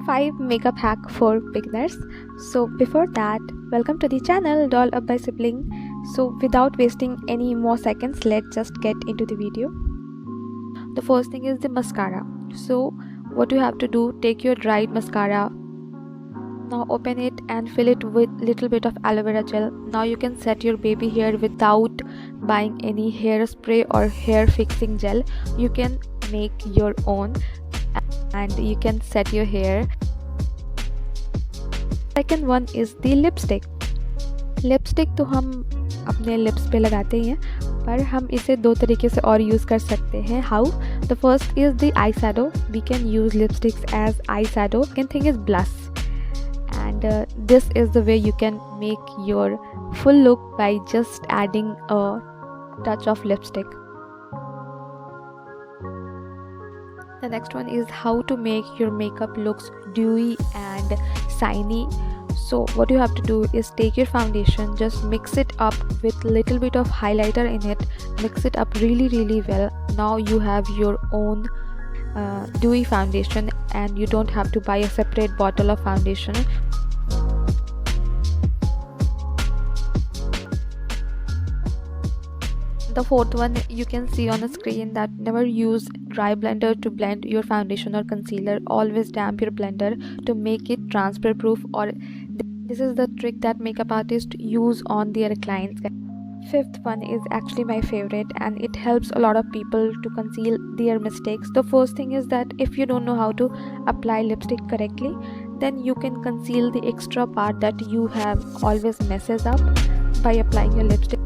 5 makeup hack for beginners. So before that, welcome to the channel Dollupbysiblings. So without wasting any more seconds, let's just get into the video. The first thing is the mascara. So what you have to do, take your dried mascara. Now open it and fill it with little bit of aloe vera gel. Now you can set your baby hair without buying any hairspray or hair fixing gel. You can make your own and you can set your hair. Second one is the lipstick. Lipstick तो हम अपने lips पे लगाते ही हैं, पर हम इसे दो तरीके से और यूज़ कर सकते हैं. How? The first is the eye shadow. We can use lipsticks as eye shadow. Second thing is blush, and this is the way you can make your full look by just adding a touch of lipstick. The next one is how to make your makeup looks dewy and shiny. So what you have to do is take your foundation, just mix it up with little bit of highlighter in it, mix it up really well. Now you have your own dewy foundation and you don't have to buy a separate bottle of foundation. The fourth one, you can see on the screen that never use dry blender to blend your foundation or concealer. Always damp your blender to make it transfer proof, or this is the trick that makeup artists use on their clients. Fifth one is actually my favorite and it helps a lot of people to conceal their mistakes. The first thing is that if you don't know how to apply lipstick correctly, then you can conceal the extra part that you have always messes up by applying your lipstick.